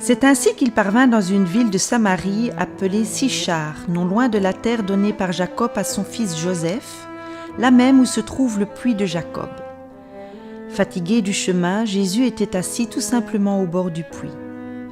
C'est ainsi qu'il parvint dans une ville de Samarie appelée Sichar, non loin de la terre donnée par Jacob à son fils Joseph, là même où se trouve le puits de Jacob. Fatigué du chemin, Jésus était assis tout simplement au bord du puits.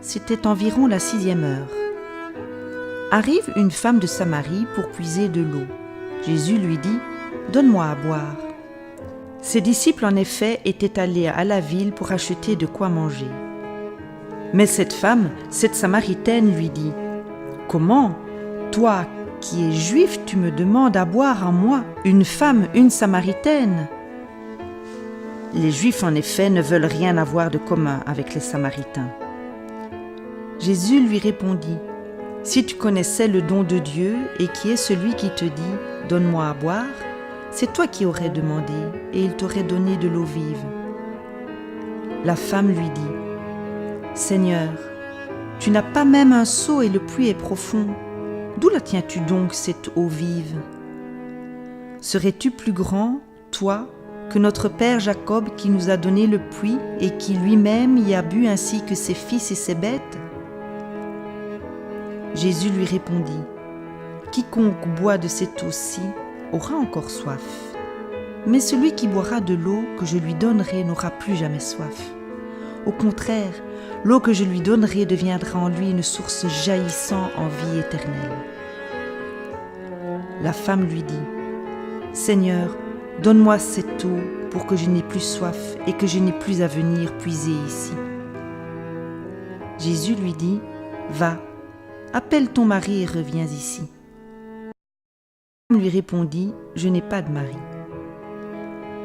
C'était environ la 6e heure. Arrive une femme de Samarie pour puiser de l'eau. Jésus lui dit « Donne-moi à boire ». Ses disciples en effet étaient allés à la ville pour acheter de quoi manger. Mais cette femme, cette Samaritaine, lui dit « Comment, toi qui es juif, tu me demandes à boire à moi, une femme, une Samaritaine ?» Les Juifs en effet ne veulent rien avoir de commun avec les Samaritains. Jésus lui répondit « Si tu connaissais le don de Dieu et qui est celui qui te dit « Donne-moi à boire », c'est toi qui aurais demandé et il t'aurait donné de l'eau vive. » La femme lui dit « Seigneur, tu n'as pas même un seau et le puits est profond. D'où la tiens-tu donc cette eau vive? Serais-tu plus grand, toi, que notre père Jacob qui nous a donné le puits et qui lui-même y a bu ainsi que ses fils et ses bêtes? » Jésus lui répondit « Quiconque boit de cette eau-ci aura encore soif, mais celui qui boira de l'eau que je lui donnerai n'aura plus jamais soif. Au contraire, l'eau que je lui donnerai deviendra en lui une source jaillissant en vie éternelle. » La femme lui dit « Seigneur, donne-moi cette eau pour que je n'ai plus soif et que je n'ai plus à venir puiser ici. » Jésus lui dit « Va, appelle ton mari et reviens ici. » La femme lui répondit « Je n'ai pas de mari. »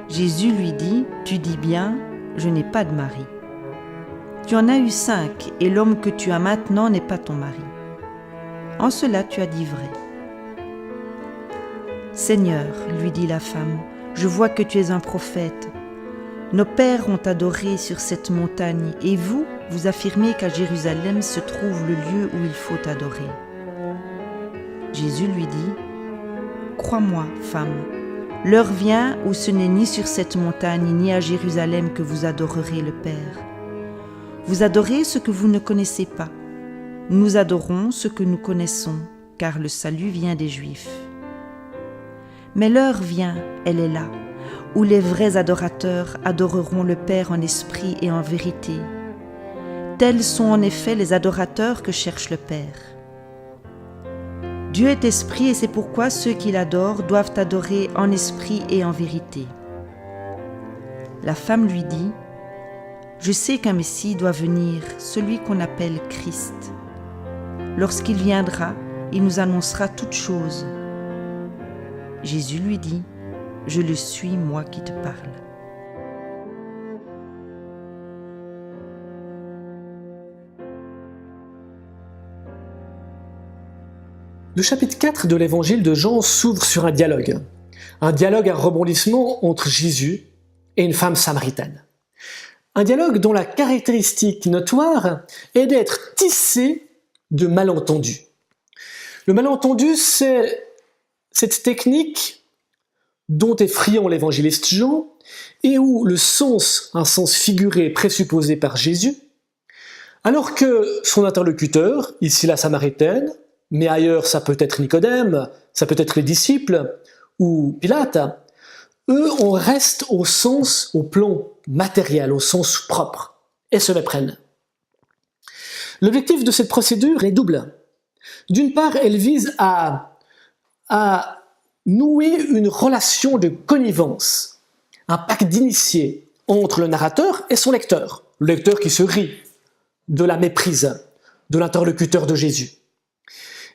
Jésus lui dit « Tu dis bien, je n'ai pas de mari. Tu en as eu 5 et l'homme que tu as maintenant n'est pas ton mari. En cela tu as dit vrai. » « Seigneur, lui dit la femme, je vois que tu es un prophète. Nos pères ont adoré sur cette montagne et vous, vous affirmez qu'à Jérusalem se trouve le lieu où il faut adorer. » Jésus lui dit « Crois-moi, femme, l'heure vient où ce n'est ni sur cette montagne ni à Jérusalem que vous adorerez le Père. Vous adorez ce que vous ne connaissez pas. Nous adorons ce que nous connaissons, car le salut vient des Juifs. Mais l'heure vient, elle est là, où les vrais adorateurs adoreront le Père en esprit et en vérité. Tels sont en effet les adorateurs que cherche le Père. Dieu est esprit et c'est pourquoi ceux qui l'adorent doivent adorer en esprit et en vérité. » La femme lui dit « Je sais qu'un Messie doit venir, celui qu'on appelle Christ. Lorsqu'il viendra, il nous annoncera toutes choses. » Jésus lui dit « Je le suis, moi qui te parle. » Le chapitre 4 de l'évangile de Jean s'ouvre sur un dialogue à rebondissement entre Jésus et une femme samaritaine. Un dialogue dont la caractéristique notoire est d'être tissé de malentendus. Le malentendu, c'est cette technique dont est friand l'évangéliste Jean et où le sens, un sens figuré présupposé par Jésus, alors que son interlocuteur, ici la Samaritaine, mais ailleurs ça peut être Nicodème, ça peut être les disciples ou Pilate, eux on reste au sens, au plan matériel, au sens propre, et se méprennent. L'objectif de cette procédure est double. D'une part, elle vise à nouer une relation de connivence, un pacte d'initié entre le narrateur et son lecteur, le lecteur qui se rit de la méprise de l'interlocuteur de Jésus.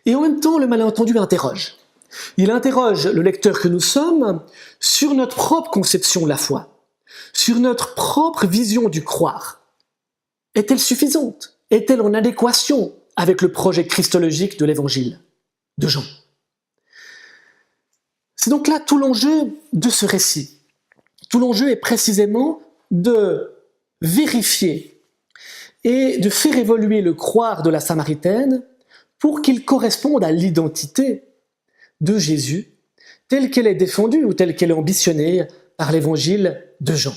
Et en même temps, le malentendu interroge. Il interroge le lecteur que nous sommes sur notre propre conception de la foi, sur notre propre vision du croire. Est-elle suffisante? Est-elle en adéquation avec le projet christologique de l'évangile de Jean? C'est donc là tout l'enjeu de ce récit. Tout l'enjeu est précisément de vérifier et de faire évoluer le croire de la Samaritaine pour qu'il corresponde à l'identité de Jésus telle qu'elle est défendue ou telle qu'elle est ambitionnée par l'évangile de Jean.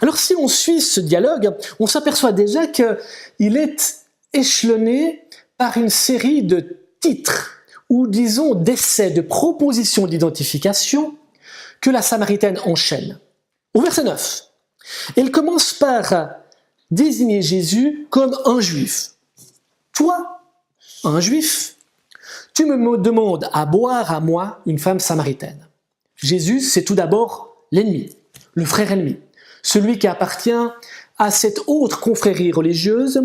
Alors si on suit ce dialogue, on s'aperçoit déjà qu'il est échelonnés par une série de titres ou disons d'essais, de propositions d'identification que la Samaritaine enchaîne. Au verset 9, elle commence par désigner Jésus comme un juif. Toi, un juif, tu me demandes à boire à moi, une femme samaritaine. Jésus, c'est tout d'abord l'ennemi, le frère ennemi, celui qui appartient à cette autre confrérie religieuse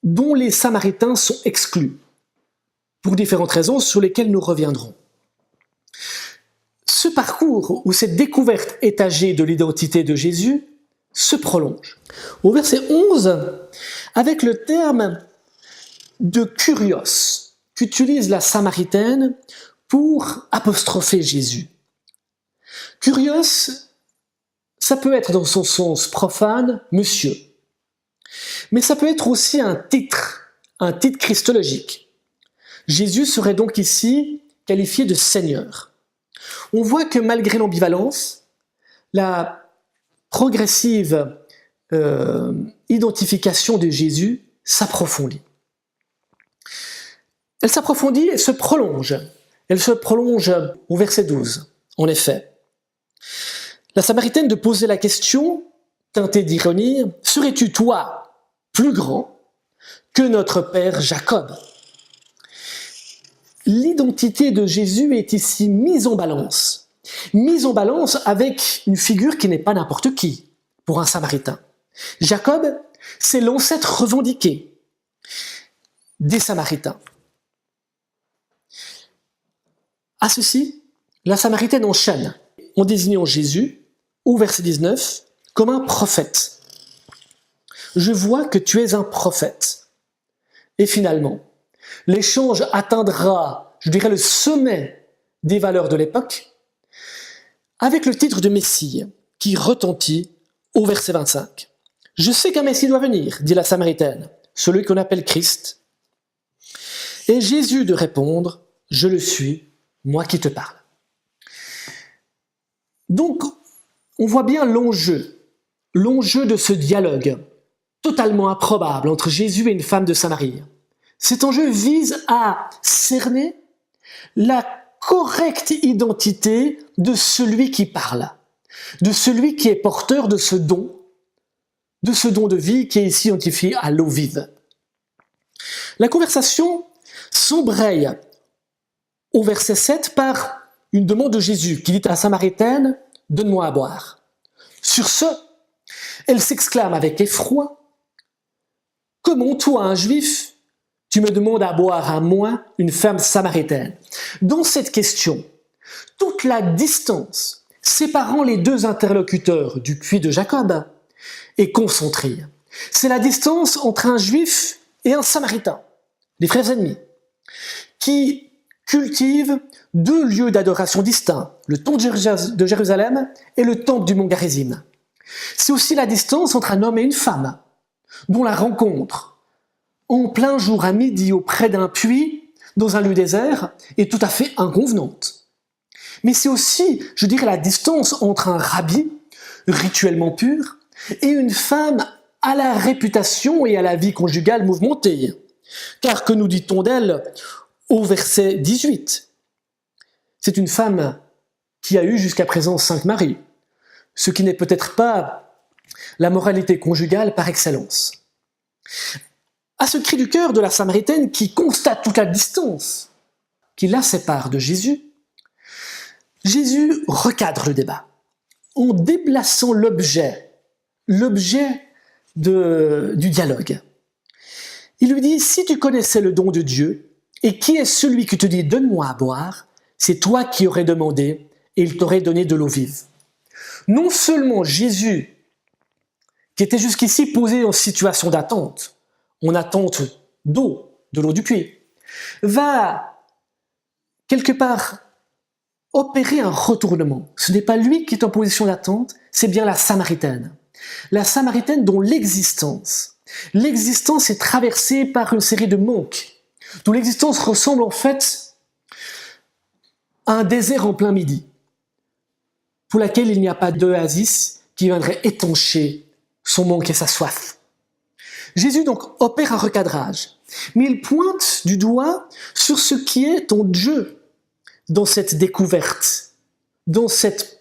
dont les Samaritains sont exclus, pour différentes raisons sur lesquelles nous reviendrons. Ce parcours ou cette découverte étagée de l'identité de Jésus se prolonge. Au verset 11, avec le terme de kurios qu'utilise la Samaritaine pour apostropher Jésus. Kurios, ça peut être dans son sens profane, monsieur. Mais ça peut être aussi un titre christologique. Jésus serait donc ici qualifié de Seigneur. On voit que malgré l'ambivalence, la progressive identification de Jésus s'approfondit. Elle s'approfondit et se prolonge. Elle se prolonge au verset 12. En effet, la Samaritaine de poser la question, teintée d'ironie, « Serais-tu toi plus grand que notre père Jacob ?» L'identité de Jésus est ici mise en balance avec une figure qui n'est pas n'importe qui pour un Samaritain. Jacob, c'est l'ancêtre revendiqué des Samaritains. À ceci, la Samaritaine enchaîne en désignant Jésus, au verset 19, comme un prophète. Je vois que tu es un prophète. Et finalement, l'échange atteindra, je dirais, le sommet des valeurs de l'époque, avec le titre de Messie qui retentit au verset 25. Je sais qu'un Messie doit venir, dit la Samaritaine, celui qu'on appelle Christ. Et Jésus de répondre, je le suis, moi qui te parle. Donc, on voit bien l'enjeu de ce dialogue totalement improbable entre Jésus et une femme de Samarie. Cet enjeu vise à cerner la correcte identité de celui qui parle, de celui qui est porteur de ce don de vie qui est ici identifié à l'eau vive. La conversation s'embraye au verset 7 par une demande de Jésus qui dit à la Samaritaine « Donne-moi à boire ». Sur ce, elle s'exclame avec effroi « Comment toi, un juif, tu me demandes à boire à moi, une femme samaritaine ?» Dans cette question, toute la distance séparant les deux interlocuteurs du puits de Jacob est concentrée. C'est la distance entre un juif et un samaritain, les frères ennemis, qui cultivent deux lieux d'adoration distincts, le temple de Jérusalem et le temple du mont Garizim. C'est aussi la distance entre un homme et une femme, dont la rencontre, en plein jour à midi auprès d'un puits, dans un lieu désert, est tout à fait inconvenante. Mais c'est aussi, je dirais, la distance entre un rabbi, rituellement pur, et une femme à la réputation et à la vie conjugale mouvementée. Car que nous dit-on d'elle au verset 18 ? C'est une femme qui a eu jusqu'à présent 5 maris, ce qui n'est peut-être pas la moralité conjugale par excellence. À ce cri du cœur de la Samaritaine qui constate toute la distance qui la sépare de Jésus, Jésus recadre le débat en déplaçant l'objet du dialogue. Il lui dit, si tu connaissais le don de Dieu, et qui est celui qui te dit « donne-moi à boire », c'est toi qui aurais demandé, et il t'aurait donné de l'eau vive. Non seulement Jésus, qui était jusqu'ici posé en situation d'attente, en attente d'eau, de l'eau du puits, va quelque part opérer un retournement. Ce n'est pas lui qui est en position d'attente, c'est bien la Samaritaine. La Samaritaine dont l'existence est traversée par une série de manques, dont l'existence ressemble en fait à un désert en plein midi, pour laquelle il n'y a pas d'oasis qui viendrait étancher son manque et sa soif. Jésus donc opère un recadrage, mais il pointe du doigt sur ce qui est en jeu dans cette découverte, dans cette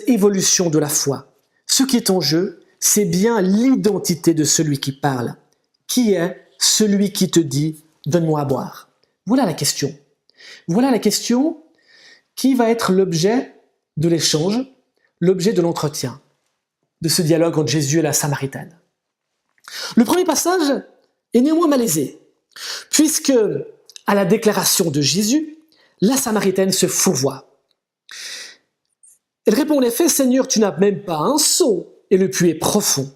évolution de la foi. Ce qui est en jeu, c'est bien l'identité de celui qui parle. Qui est celui qui te dit « donne-moi à boire ». Voilà la question. Voilà la question qui va être l'objet de l'échange, l'objet de l'entretien, de ce dialogue entre Jésus et la Samaritaine. Le premier passage est néanmoins malaisé, puisque, à la déclaration de Jésus, la Samaritaine se fourvoie. Elle répond en effet « Seigneur, tu n'as même pas un seau, et le puits est profond.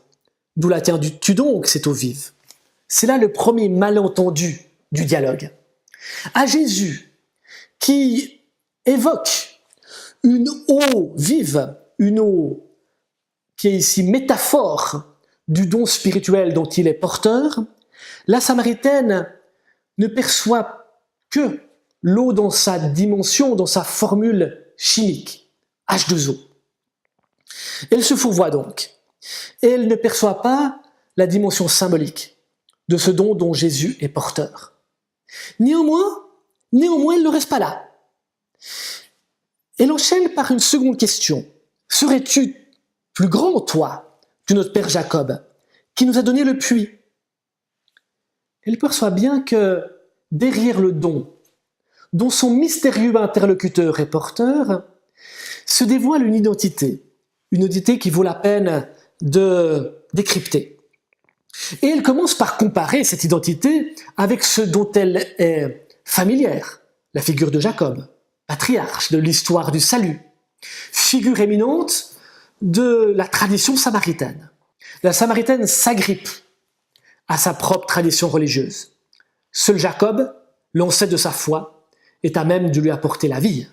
D'où la tiens-tu donc cette eau vive ?» C'est là le premier malentendu du dialogue. À Jésus, qui évoque une eau vive, une eau qui est ici métaphore du don spirituel dont il est porteur, la Samaritaine ne perçoit que l'eau dans sa dimension, dans sa formule chimique, H2O. Elle se fourvoie donc, et elle ne perçoit pas la dimension symbolique de ce don dont Jésus est porteur. Néanmoins, elle ne reste pas là. Elle enchaîne par une seconde question. Serais-tu plus grand, toi, que notre père Jacob, qui nous a donné le puits? Elle perçoit bien que derrière le don, dont son mystérieux interlocuteur est porteur, se dévoile une identité qui vaut la peine de décrypter. Et elle commence par comparer cette identité avec ce dont elle est familière, la figure de Jacob, patriarche de l'histoire du salut, figure éminente de la tradition samaritaine. La Samaritaine s'agrippe à sa propre tradition religieuse. Seul Jacob, l'ancêtre de sa foi, est à même de lui apporter la vie.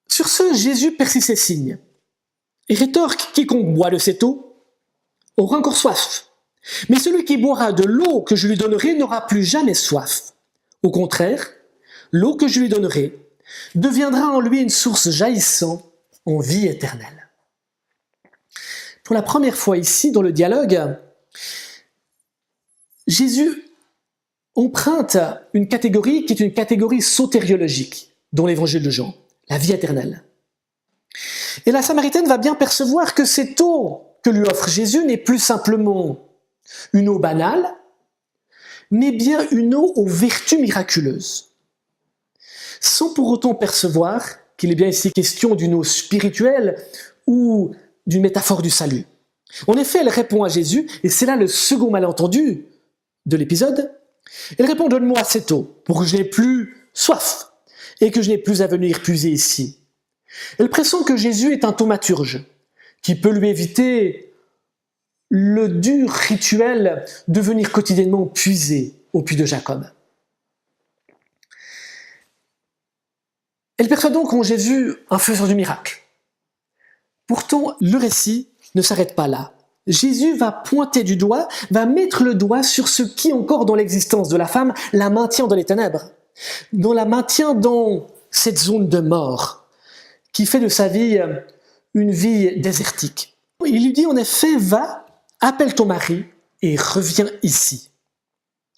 Sur ce, Jésus persiste ses signes et rétorque « Quiconque boit de cette eau aura encore soif. Mais celui qui boira de l'eau que je lui donnerai n'aura plus jamais soif. Au contraire, l'eau que je lui donnerai deviendra en lui une source jaillissant en vie éternelle. » Pour la première fois ici, dans le dialogue, Jésus emprunte une catégorie qui est une catégorie sotériologique dans l'évangile de Jean, la vie éternelle. Et la Samaritaine va bien percevoir que cette eau que lui offre Jésus n'est plus simplement une eau banale, mais bien une eau aux vertus miraculeuses. Sans pour autant percevoir qu'il est bien ici question d'une eau spirituelle ou d'une métaphore du salut. En effet, elle répond à Jésus, et c'est là le second malentendu de l'épisode. Elle répond « Donne-moi cette eau, pour que je n'ai plus soif, et que je n'ai plus à venir puiser ici. » Elle pressent que Jésus est un thaumaturge, qui peut lui éviter le dur rituel de venir quotidiennement puiser au puits de Jacob. Elle perçoit donc en Jésus un faiseur du miracle. Pourtant, le récit ne s'arrête pas là. Jésus va pointer du doigt, va mettre le doigt sur ce qui, encore dans l'existence de la femme, la maintient dans les ténèbres, la maintient dans cette zone de mort, qui fait de sa vie une vie désertique. Il lui dit en effet, va, appelle ton mari et reviens ici.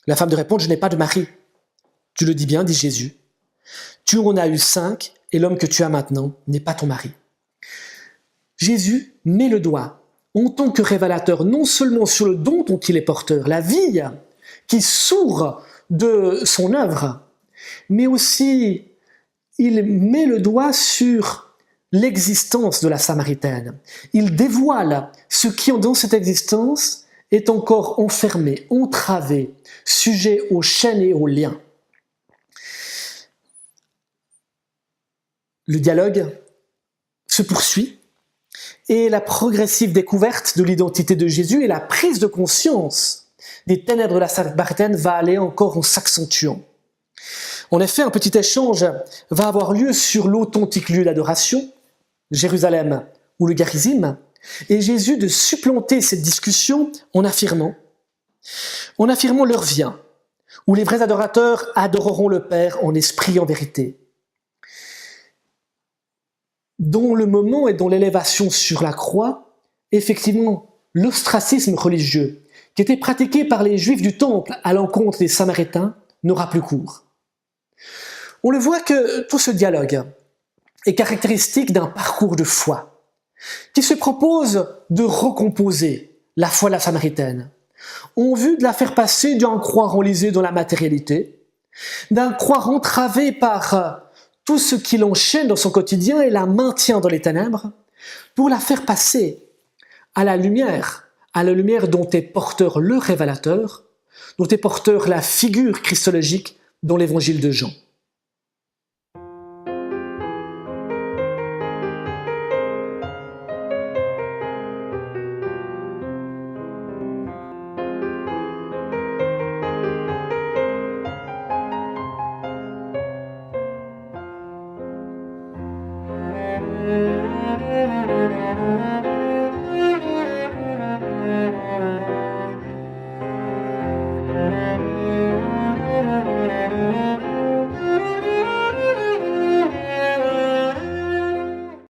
La femme de répondre, je n'ai pas de mari. Tu le dis bien, dit Jésus. Tu en as eu 5 et l'homme que tu as maintenant n'est pas ton mari. Jésus met le doigt en tant que révélateur non seulement sur le don dont il est porteur, la vie qui sourd de son œuvre, mais aussi il met le doigt sur l'existence de la Samaritaine. Il dévoile ce qui, dans cette existence, est encore enfermé, entravé, sujet aux chaînes et aux liens. Le dialogue se poursuit et la progressive découverte de l'identité de Jésus et la prise de conscience des ténèbres de la Samaritaine va aller encore en s'accentuant. En effet, un petit échange va avoir lieu sur l'authentique lieu d'adoration, Jérusalem ou le Gérizim, et Jésus de supplanter cette discussion en affirmant l'heure vient, où les vrais adorateurs adoreront le Père en esprit et en vérité. Dans le moment et dans l'élévation sur la croix, effectivement, l'ostracisme religieux qui était pratiqué par les Juifs du Temple à l'encontre des Samaritains n'aura plus cours. On le voit que tout ce dialogue est caractéristique d'un parcours de foi qui se propose de recomposer la foi de la Samaritaine, en vue de la faire passer d'un croire enlisé dans la matérialité, d'un croire entravé par tout ce qui l'enchaîne dans son quotidien et la maintient dans les ténèbres, pour la faire passer à la lumière dont est porteur le révélateur, dont est porteur la figure christologique dans l'évangile de Jean.